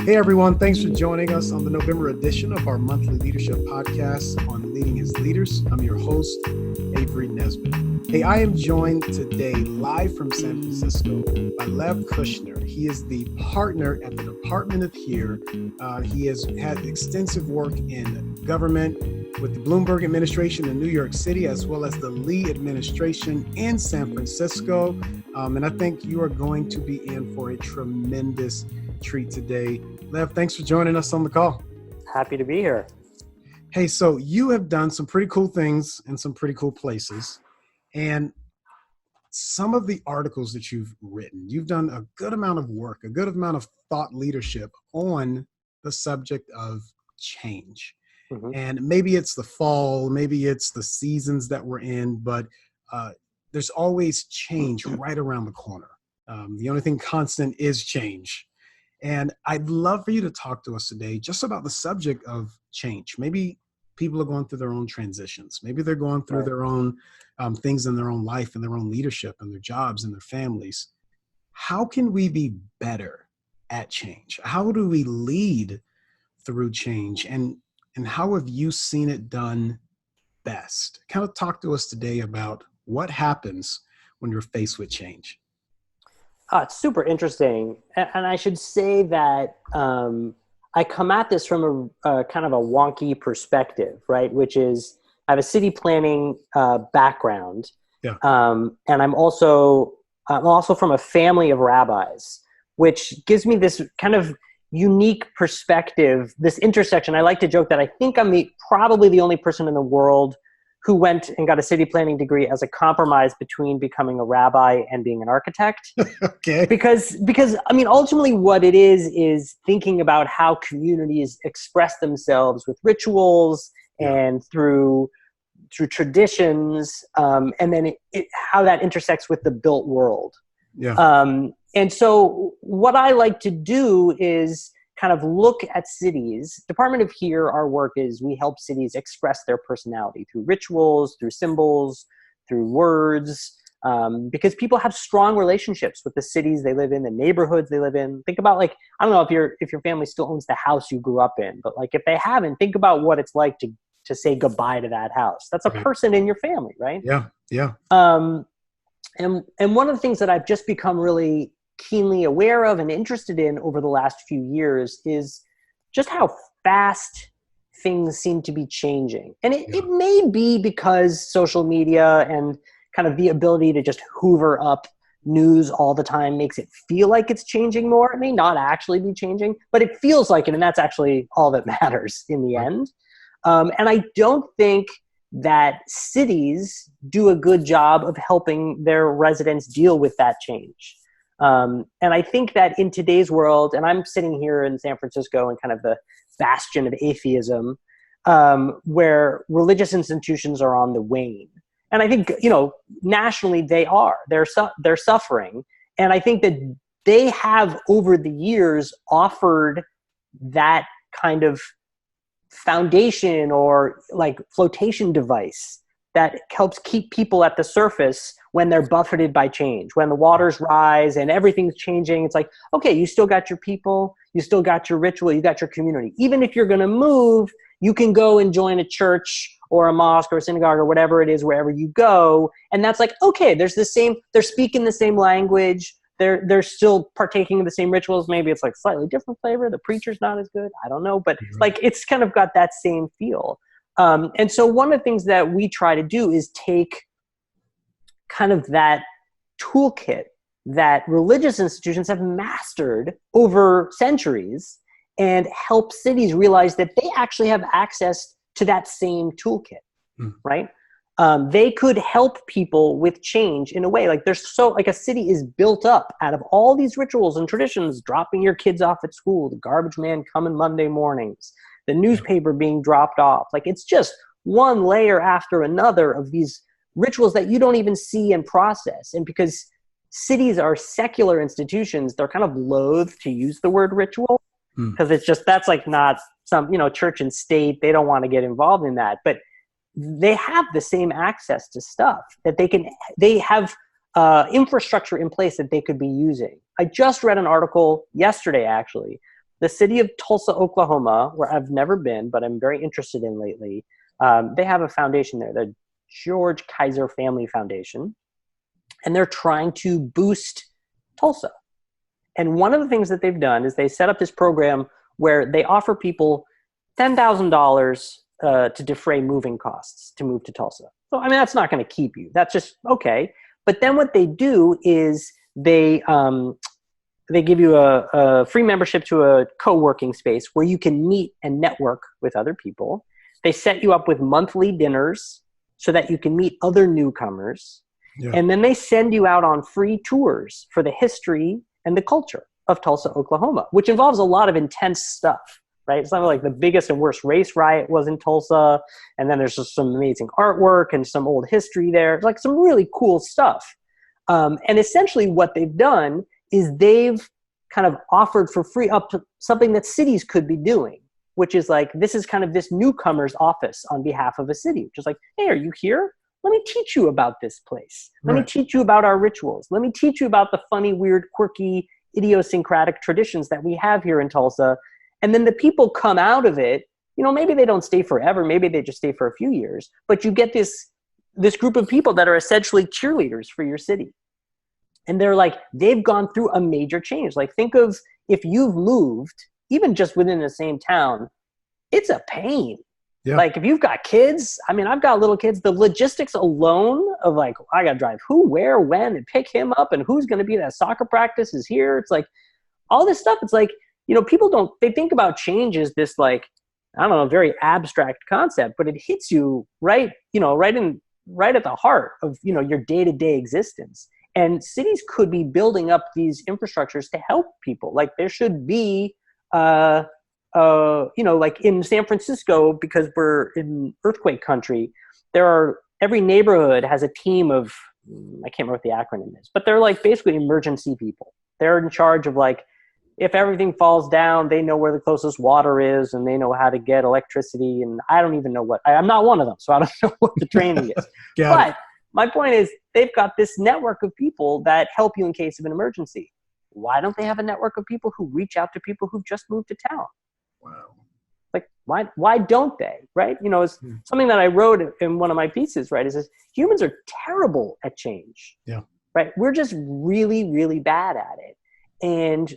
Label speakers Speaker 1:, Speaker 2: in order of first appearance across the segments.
Speaker 1: Hey everyone, thanks for joining us on the November edition of our monthly leadership podcast on Leading as Leaders. I'm your host, Avery Nesbitt. Hey, I am joined today live from San Francisco by Lev Kushner. He is the partner at the Department of Here. He has had extensive work in government with the Bloomberg Administration in New York City, as well as the Lee administration in San Francisco. And I think you are going to be in for a tremendous treat today. Lev, thanks for joining us on the call.
Speaker 2: Happy to be here.
Speaker 1: Hey, so you have done some pretty cool things in some pretty cool places. And some of the articles that you've written, you've done a good amount of work, a good amount of thought leadership on the subject of change. Mm-hmm. And maybe it's the fall, maybe it's the seasons that we're in, but there's always change right around the corner. The only thing constant is change. And I'd love for you to talk to us today just about the subject of change. Maybe people are going through their own transitions. Maybe they're going through their own things in their own life and their own leadership and their jobs and their families. How can we be better at change? How do we lead through change? And how have you seen it done best? Kind of talk to us today about what happens when you're faced with change.
Speaker 2: It's super interesting. And I should say that I come at this from a kind of a wonky perspective, right? Which is I have a city planning background.
Speaker 1: Yeah.
Speaker 2: And I'm also from a family of rabbis, which gives me this kind of unique perspective, this intersection. I like to joke that I think I'm probably the only person in the world who went and got a city planning degree as a compromise between becoming a rabbi and being an architect.
Speaker 1: Okay.
Speaker 2: Because I mean, ultimately what it is thinking about how communities express themselves with rituals and through traditions, and then how that intersects with the built world.
Speaker 1: Yeah.
Speaker 2: And so what I like to do is kind of look at cities. Department of Here, our work is we help cities express their personality through rituals, through symbols, through words, because people have strong relationships with the cities they live in, the neighborhoods they live in. Think about, like, I don't know if your family still owns the house you grew up in, but like if they haven't, think about what it's like to say goodbye to that house. That's a person in your family, right?
Speaker 1: Yeah. Yeah.
Speaker 2: And one of the things that I've just become really keenly aware of and interested in over the last few years is just how fast things seem to be changing. And it may be because social media and kind of the ability to just hoover up news all the time makes it feel like it's changing more. It may not actually be changing, but it feels like it. And that's actually all that matters in the end. And I don't think that cities do a good job of helping their residents deal with that change. And I think that in today's world, and I'm sitting here in San Francisco in kind of the bastion of atheism, where religious institutions are on the wane. And I think, nationally they're suffering. And I think that they have over the years offered that kind of foundation or like flotation device that helps keep people at the surface when they're buffeted by change. When the waters rise and everything's changing, it's like, okay, you still got your people, you still got your ritual, you got your community. Even if you're going to move, you can go and join a church or a mosque or a synagogue or whatever it is, wherever you go. And that's like, okay, they're speaking the same language. They're still partaking of the same rituals. Maybe it's like slightly different flavor. The preacher's not as good. I don't know, but like, it's kind of got that same feel. And so one of the things that we try to do is take kind of that toolkit that religious institutions have mastered over centuries and help cities realize that they actually have access to that same toolkit, right? They could help people with change in a way. Like a city is built up out of all these rituals and traditions, dropping your kids off at school, the garbage man coming Monday mornings, the newspaper being dropped off. Like it's just one layer after another of these rituals that you don't even see and process. And because cities are secular institutions, they're kind of loath to use the word ritual because it's just, that's like not some, church and state. They don't want to get involved in that, but they have the same access to stuff that they have infrastructure in place that they could be using. I just read an article yesterday, actually. The city of Tulsa, Oklahoma, where I've never been, but I'm very interested in lately. They have a foundation there, the George Kaiser Family Foundation, and they're trying to boost Tulsa. And one of the things that they've done is they set up this program where they offer people $10,000 to defray moving costs to move to Tulsa. So, I mean, that's not going to keep you. That's just okay. But then what they do is they give you a free membership to a co-working space where you can meet and network with other people. They set you up with monthly dinners so that you can meet other newcomers. Yeah. And then they send you out on free tours for the history and the culture of Tulsa, Oklahoma, which involves a lot of intense stuff, right? It's not like the biggest and worst race riot was in Tulsa. And then there's just some amazing artwork and some old history there. It's like some really cool stuff. And essentially what they've done is they've kind of offered for free up to something that cities could be doing, which is like, this is kind of this newcomer's office on behalf of a city, which is like, hey, are you here? Let me teach you about this place. Let me teach you about our rituals. Let me teach you about the funny, weird, quirky, idiosyncratic traditions that we have here in Tulsa. And then the people come out of it, you know, maybe they don't stay forever. Maybe they just stay for a few years, but you get this group of people that are essentially cheerleaders for your city. And they're like, they've gone through a major change. Like, think of if you've moved, even just within the same town, it's a pain. Yeah. Like, if you've got kids, I mean, I've got little kids, the logistics alone of like, I got to drive who, where, when, and pick him up, and who's going to be at soccer practice is here. It's like all this stuff. It's like, you know, people they think about change as this, like, I don't know, very abstract concept, but it hits you right, you know, right at the heart of, you know, your day-to-day existence. And cities could be building up these infrastructures to help people. Like, there should be, you know, like in San Francisco, because we're in earthquake country, every neighborhood has a team of, I can't remember what the acronym is, but they're like basically emergency people. They're in charge of, like, if everything falls down, they know where the closest water is and they know how to get electricity. And I don't even know I'm not one of them, so I don't know what the training is. But my point is, they've got this network of people that help you in case of an emergency. Why don't they have a network of people who reach out to people who've just moved to town?
Speaker 1: Wow.
Speaker 2: Like, why don't they, right? You know, it's something that I wrote in one of my pieces, right? Is humans are terrible at change.
Speaker 1: Yeah.
Speaker 2: Right? We're just really, really bad at it. And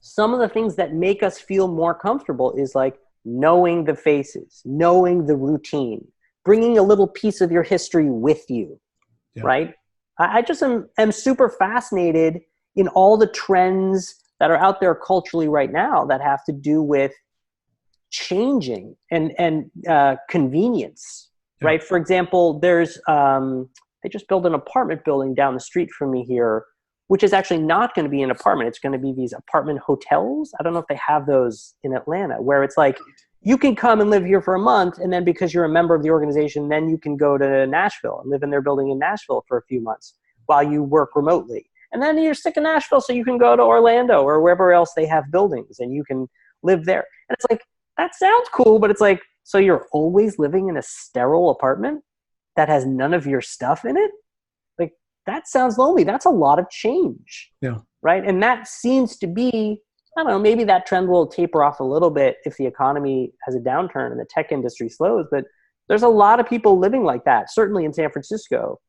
Speaker 2: some of the things that make us feel more comfortable is like knowing the faces, knowing the routine, bringing a little piece of your history with you, right? I just am super fascinated in all the trends that are out there culturally right now that have to do with changing and convenience, right? For example, there's they just built an apartment building down the street from me here, which is actually not going to be an apartment. It's going to be these apartment hotels. I don't know if they have those in Atlanta, where it's like, you can come and live here for a month, and then because you're a member of the organization, then you can go to Nashville and live in their building in Nashville for a few months while you work remotely. And then you're sick of Nashville, so you can go to Orlando or wherever else they have buildings, and you can live there. And it's like, that sounds cool, but it's like, so you're always living in a sterile apartment that has none of your stuff in it? Like, that sounds lonely. That's a lot of change.
Speaker 1: Yeah.
Speaker 2: Right? And that seems to be, I don't know, maybe that trend will taper off a little bit if the economy has a downturn and the tech industry slows, but there's a lot of people living like that, certainly in San Francisco.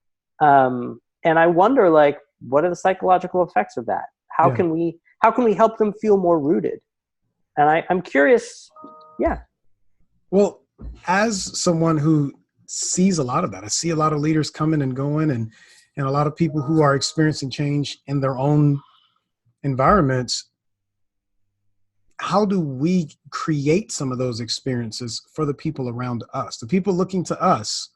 Speaker 2: And I wonder, like, what are the psychological effects of that? How can we help them feel more rooted? And I'm curious. Yeah.
Speaker 1: Well, as someone who sees a lot of that, I see a lot of leaders coming and going, and a lot of people who are experiencing change in their own environments. How do we create some of those experiences for the people around us, the people looking to us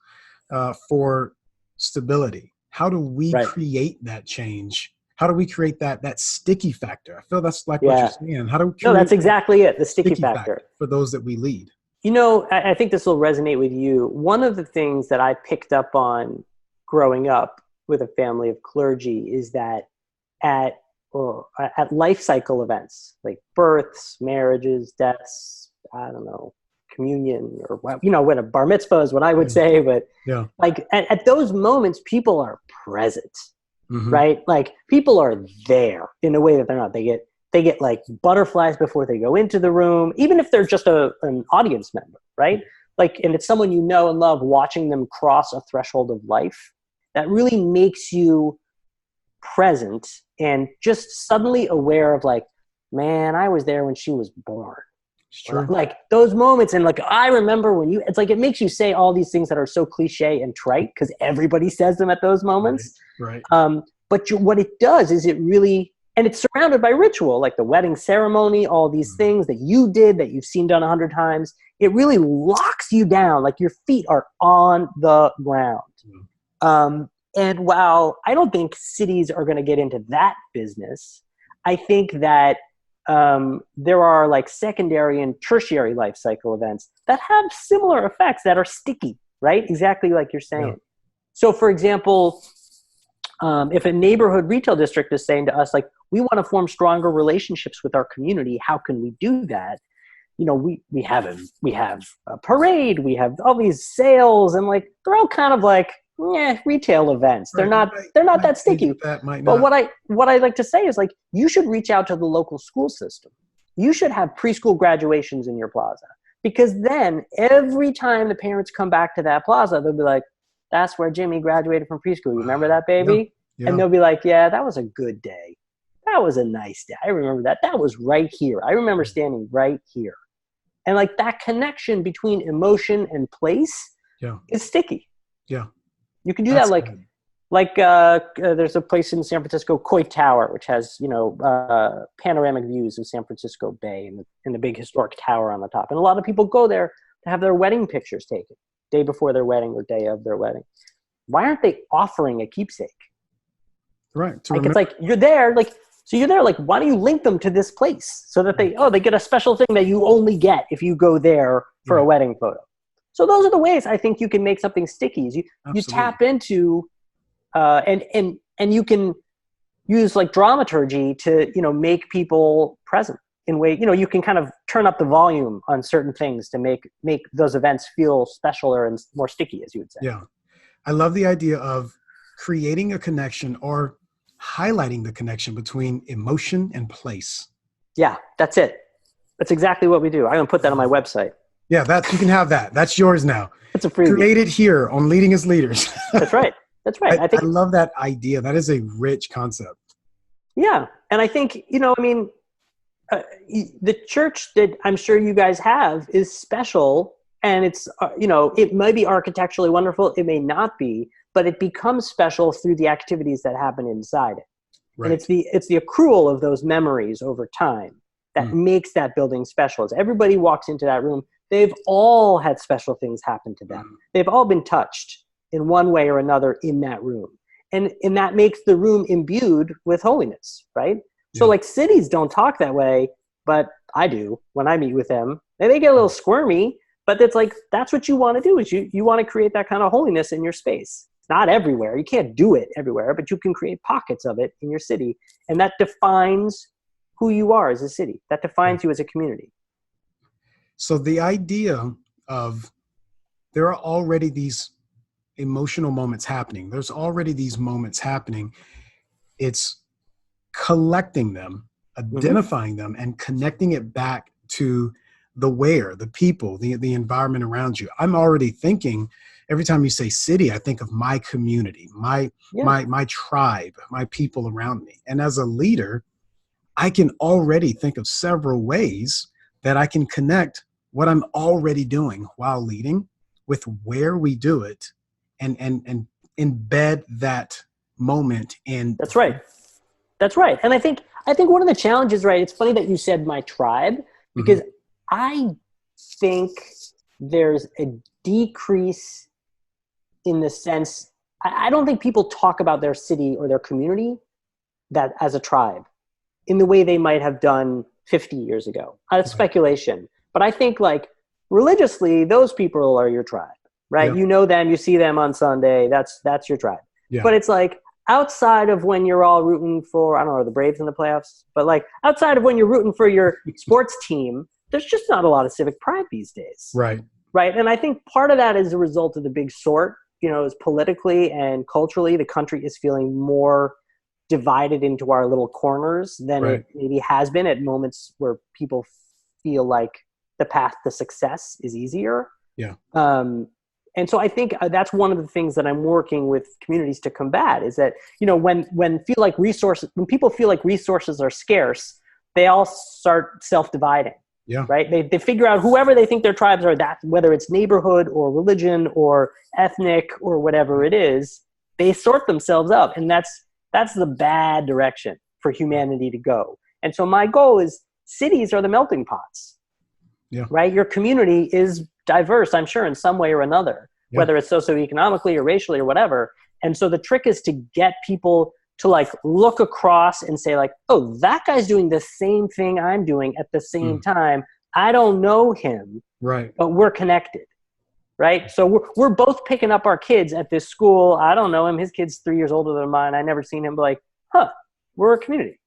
Speaker 1: for stability? How do we create that change? How do we create that sticky factor? I feel that's like what you're saying. How do we create
Speaker 2: that's exactly it, the sticky factor
Speaker 1: for those that we lead?
Speaker 2: You know, I think this will resonate with you. One of the things that I picked up on growing up with a family of clergy is that at life cycle events like births, marriages, deaths, I don't know, communion, or, you know, when a bar mitzvah is what I would say, but like at those moments, people are present, right? Like people are there in a way that they're not. They get like butterflies before they go into the room, even if they're just an audience member, right? Like, and it's someone you know and love, watching them cross a threshold of life that really makes you present and just suddenly aware of like, man, I was there when she was born.
Speaker 1: Sure.
Speaker 2: Like those moments. And like, I remember when it's like, it makes you say all these things that are so cliche and trite because everybody says them at those moments.
Speaker 1: Right.
Speaker 2: But what it does is it really, and it's surrounded by ritual, like the wedding ceremony, all these things that you did that you've seen done 100 times. It really locks you down. Like your feet are on the ground. And while I don't think cities are going to get into that business, I think that there are like secondary and tertiary life cycle events that have similar effects that are sticky, right? Exactly like you're saying. Yeah. So for example, if a neighborhood retail district is saying to us, like, we want to form stronger relationships with our community, how can we do that? You know, we have a parade, we have all these sales, and like, they're all kind of like, retail events. They're not that sticky. But what I like to say is like, you should reach out to the local school system. You should have preschool graduations in your plaza, because then every time the parents come back to that plaza, they'll be like, that's where Jimmy graduated from preschool. You remember that, baby? Yeah. And they'll be like, yeah, that was a good day. That was a nice day. I remember that. That was right here. I remember standing right here. And like that connection between emotion and place is sticky. Yeah. You can do that like there's a place in San Francisco, Coit Tower, which has, panoramic views of San Francisco Bay and the big historic tower on the top. And a lot of people go there to have their wedding pictures taken day before their wedding or day of their wedding. Why aren't they offering a keepsake?
Speaker 1: Right.
Speaker 2: It's like you're there, like, so you're there, like, why don't you link them to this place so that they get a special thing that you only get if you go there for a wedding photo. So those are the ways I think you can make something sticky. Is you tap into, and you can use like dramaturgy to, make people present in way, you can kind of turn up the volume on certain things to make those events feel specialer and more sticky, as you would say.
Speaker 1: Yeah. I love the idea of creating a connection or highlighting the connection between emotion and place.
Speaker 2: Yeah, that's it. That's exactly what we do. I'm going to put that on my website.
Speaker 1: Yeah, you can have that. That's yours now.
Speaker 2: It's a freebie.
Speaker 1: Create it here on Leading as Leaders.
Speaker 2: That's right. That's right.
Speaker 1: I love that idea. That is a rich concept.
Speaker 2: Yeah. And I think, the church that I'm sure you guys have is special, and it's, it may be architecturally wonderful. It may not be, but it becomes special through the activities that happen inside it. Right. And it's the accrual of those memories over time that makes that building special. As everybody walks into that room, they've all had special things happen to them. They've all been touched in one way or another in that room. And that makes the room imbued with holiness, right? Yeah. So like cities don't talk that way, but I do when I meet with them. And they get a little squirmy, but it's like, that's what you want to do, is you want to create that kind of holiness in your space. It's not everywhere. You can't do it everywhere, but you can create pockets of it in your city. And that defines who you are as a city. That defines you as a community.
Speaker 1: So the idea of there are already these emotional moments happening. There's already these moments happening. It's collecting them, identifying them, and connecting it back to the people, the environment around you. I'm already thinking, every time you say city, I think of my community, my tribe, my people around me. And as a leader, I can already think of several ways that I can connect what I'm already doing while leading with where we do it, and embed that moment in.
Speaker 2: That's right. That's right. And I think one of the challenges, right, it's funny that you said my tribe, because I think there's a decrease in the sense, I don't think people talk about their city or their community that as a tribe in the way they might have done 50 years ago. That's speculation. But I think like religiously, those people are your tribe, right? Yeah. You know them, you see them on Sunday, that's your tribe. Yeah. But it's like outside of when you're all rooting for, I don't know, the Braves in the playoffs, but like outside of when you're rooting for your sports team, there's just not a lot of civic pride these days.
Speaker 1: Right.
Speaker 2: Right. And I think part of that is a result of the big sort, as politically and culturally, the country is feeling more divided into our little corners than it maybe has been at moments where people feel like the path to success is easier.
Speaker 1: Yeah.
Speaker 2: And so I think that's one of the things that I'm working with communities to combat is that, when people feel like resources are scarce, they all start self-dividing.
Speaker 1: Yeah.
Speaker 2: Right. They figure out whoever they think their tribes are, that whether it's neighborhood or religion or ethnic or whatever it is, they sort themselves up. And that's the bad direction for humanity to go. And so my goal is cities are the melting pots.
Speaker 1: Yeah.
Speaker 2: Right. Your community is diverse, I'm sure, in some way or another, whether it's socioeconomically or racially or whatever. And so the trick is to get people to look across and say oh, that guy's doing the same thing I'm doing at the same time. I don't know him,
Speaker 1: right?
Speaker 2: But we're connected, right? So we're both picking up our kids at this school. I don't know him. His kid's 3 years older than mine. I never seen him, but we're a community,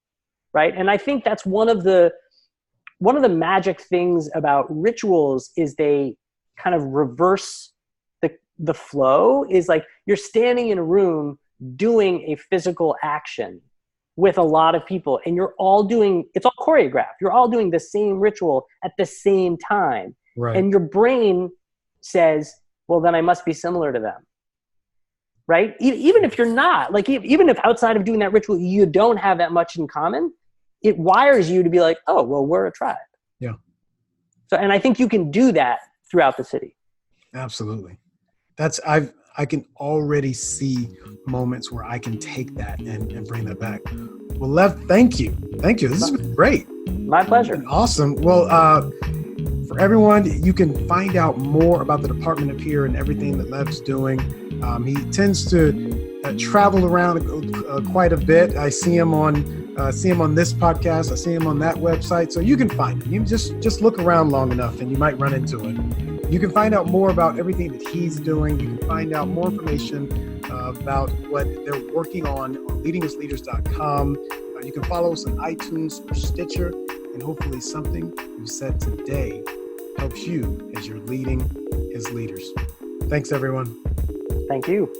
Speaker 2: right? And I think that's one of the magic things about rituals is they kind of reverse the flow. Is you're standing in a room doing a physical action with a lot of people, and it's all choreographed. You're all doing the same ritual at the same time.
Speaker 1: Right.
Speaker 2: And your brain says, well, then I must be similar to them. Right. Even if you're not, even if outside of doing that ritual, you don't have that much in common, it wires you to be oh, well, we're a tribe.
Speaker 1: Yeah.
Speaker 2: So, and I think you can do that throughout the city.
Speaker 1: Absolutely. I can already see moments where I can take that and bring that back. Well, Lev, thank you. Thank you. This has been great.
Speaker 2: My pleasure.
Speaker 1: Awesome. Well, for everyone, you can find out more about the department up here and everything that Lev's doing. He tends to travel around quite a bit. I see him on this podcast. I see him on that website. So you can find him. You just look around long enough and you might run into it. You can find out more about everything that he's doing. You can find out more information about what they're working on leadingasleaders.com. You can follow us on iTunes or Stitcher, and hopefully something you said today helps you as you're leading as leaders. Thanks, everyone.
Speaker 2: Thank you.